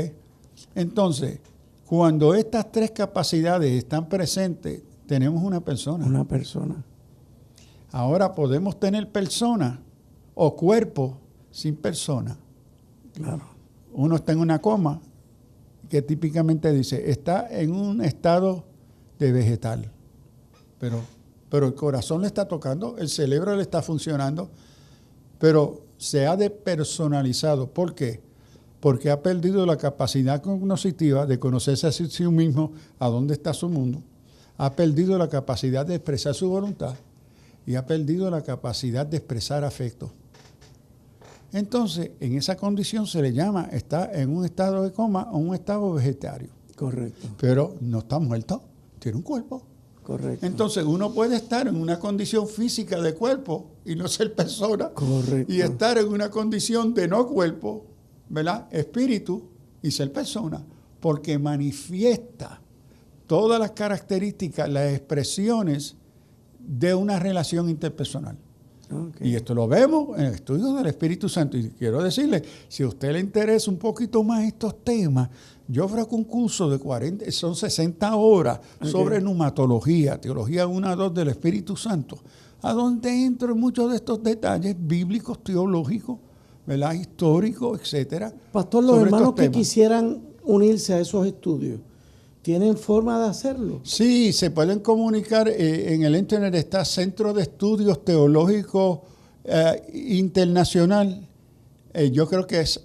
Entonces, cuando estas 3 capacidades están presentes, tenemos una persona. Una persona. Ahora podemos tener persona o cuerpo sin persona. Claro. Uno está en una coma que típicamente dice, está en un estado de vegetal. Pero el corazón le está tocando, el cerebro le está funcionando, pero se ha depersonalizado. ¿Por qué? Porque ha perdido la capacidad cognitiva de conocerse a sí mismo, a dónde está su mundo. Ha perdido la capacidad de expresar su voluntad y ha perdido la capacidad de expresar afecto. Entonces, en esa condición se le llama, está en un estado de coma o un estado vegetario. Correcto. Pero no está muerto, tiene un cuerpo. Correcto. Entonces, uno puede estar en una condición física de cuerpo y no ser persona. Correcto. Y estar en una condición de no cuerpo, ¿verdad? Espíritu y ser persona, porque manifiesta todas las características, las expresiones de una relación interpersonal. Okay. Y esto lo vemos en el estudio del Espíritu Santo. Y quiero decirle, si a usted le interesa un poquito más estos temas, yo ofrezco un curso de 60 horas sobre pneumatología, teología 1 a 2 del Espíritu Santo, a donde entro en muchos de estos detalles bíblicos, teológicos, ¿verdad? Históricos, etcétera. Pastor, los hermanos que quisieran unirse a esos estudios, ¿tienen forma de hacerlo? Sí, se pueden comunicar. En el internet está Centro de Estudios Teológicos Internacional. Yo creo que es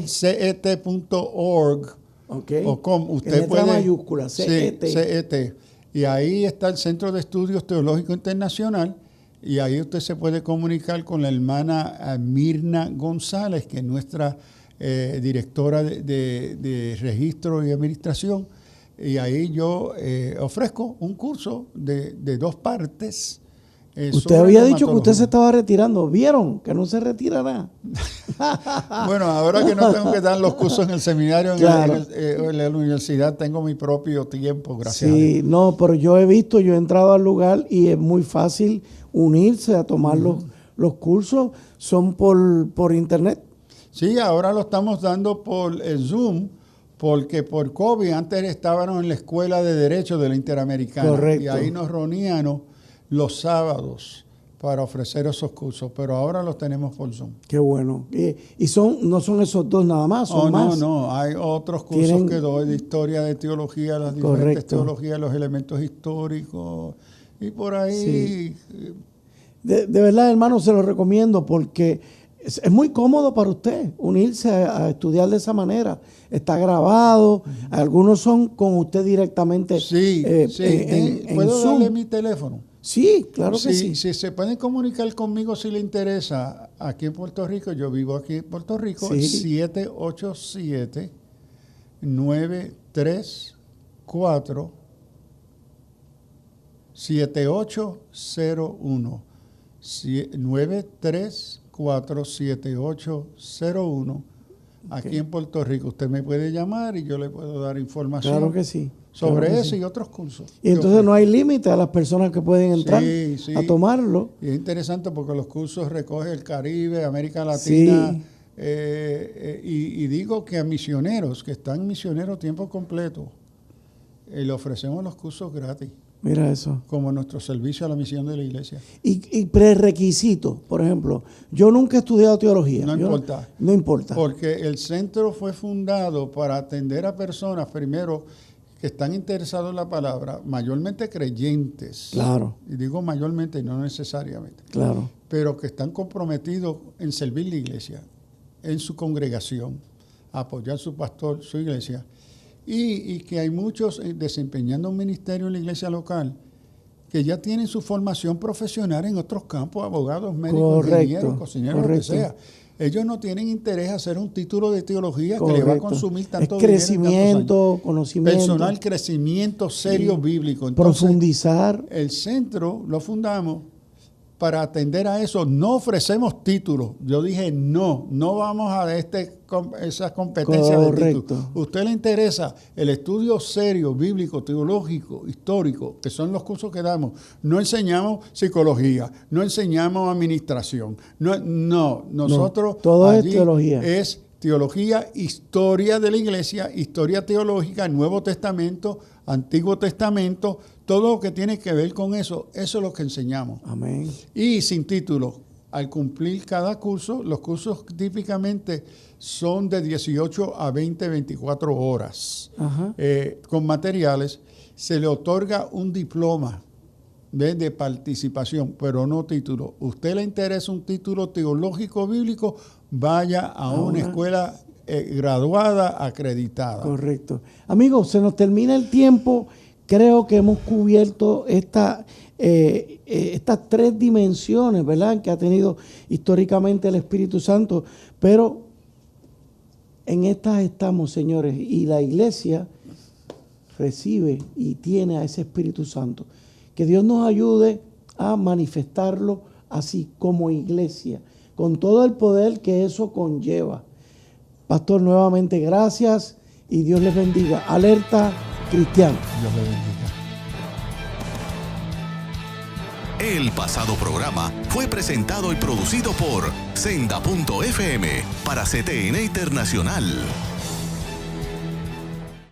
cet.org. Okay. O com. Usted puede, mayúscula, CET. Sí, CET. Y ahí está el Centro de Estudios Teológicos Internacional. Y ahí usted se puede comunicar con la hermana Mirna González, que es nuestra directora de registro y administración. Y ahí yo ofrezco un curso de 2 partes. Usted había dicho que usted se estaba retirando. ¿Vieron? Que no se retirará. Bueno, ahora que no tengo que dar los cursos en el seminario, claro, en la universidad, tengo mi propio tiempo, gracias a Dios. No, pero yo he entrado al lugar y es muy fácil unirse a tomar los cursos. Son por internet. Sí, ahora lo estamos dando por Zoom, porque por COVID antes estábamos en la Escuela de Derecho de la Interamericana. Correcto. Y ahí nos reuníamos los sábados para ofrecer esos cursos, pero ahora los tenemos por Zoom. Qué bueno. Y no son esos 2 nada más, son más. No, hay otros cursos que doy de historia, de teología, las diferentes teologías, los elementos históricos, y por ahí. Sí. De verdad, hermano, se lo recomiendo porque es muy cómodo para usted unirse a estudiar de esa manera. Está grabado. Algunos son con usted directamente. Sí, ¿puedo Zoom. darle mi teléfono? Sí, claro que sí. Si se pueden comunicar conmigo si le interesa aquí en Puerto Rico, yo vivo aquí en Puerto Rico, Sí. 787-934-7801. 934-7801. Aquí en Puerto Rico. Usted me puede llamar y yo le puedo dar información. Claro que sí. Sobre claro que eso sí. y otros cursos. Y entonces no hay límite a las personas que pueden entrar Sí. a tomarlo. Y es interesante porque los cursos recogen el Caribe, América Latina. Sí. Y digo que a misioneros, que están misioneros tiempo completo, le ofrecemos los cursos gratis, Mira eso. como nuestro servicio a la misión de la iglesia. Y prerequisitos, por ejemplo, yo nunca he estudiado teología. No importa. No importa. Porque el centro fue fundado para atender a personas, primero, que están interesados en la palabra, mayormente creyentes. Claro. Y digo mayormente, no necesariamente. Claro. Pero que están comprometidos en servir la iglesia, en su congregación, a apoyar a su pastor, su iglesia. Y que hay muchos desempeñando un ministerio en la iglesia local que ya tienen su formación profesional en otros campos, abogados, médicos, ingenieros, cocineros, lo que sea. Ellos no tienen interés en hacer un título de teología que le va a consumir tanto dinero. Crecimiento, conocimiento. Personal, crecimiento serio bíblico. Entonces, profundizar. El centro lo fundamos para atender a eso. No ofrecemos títulos. Yo dije no vamos a esas competencias de títulos. ¿Usted le interesa el estudio serio, bíblico, teológico, histórico, que son los cursos que damos? No enseñamos psicología, no enseñamos administración. Nosotros todo allí es teología. Es teología, historia de la iglesia, historia teológica, Nuevo Testamento, Antiguo Testamento, todo lo que tiene que ver con eso es lo que enseñamos. Amén. Y sin título, al cumplir cada curso, los cursos típicamente son de 18 a 24 horas. Con materiales, se le otorga un diploma de participación, pero no título. ¿Usted le interesa un título teológico bíblico? Vaya a una escuela graduada, acreditada. Correcto. Amigos, se nos termina el tiempo. Creo que hemos cubierto estas 3 dimensiones, ¿verdad?, que ha tenido históricamente el Espíritu Santo, pero en estas estamos, señores, y la iglesia recibe y tiene a ese Espíritu Santo. Que Dios nos ayude a manifestarlo así como iglesia, con todo el poder que eso conlleva. Pastor, nuevamente gracias y Dios les bendiga. Alerta Cristiana. Dios le bendiga. El pasado programa fue presentado y producido por Senda.fm para CTN Internacional.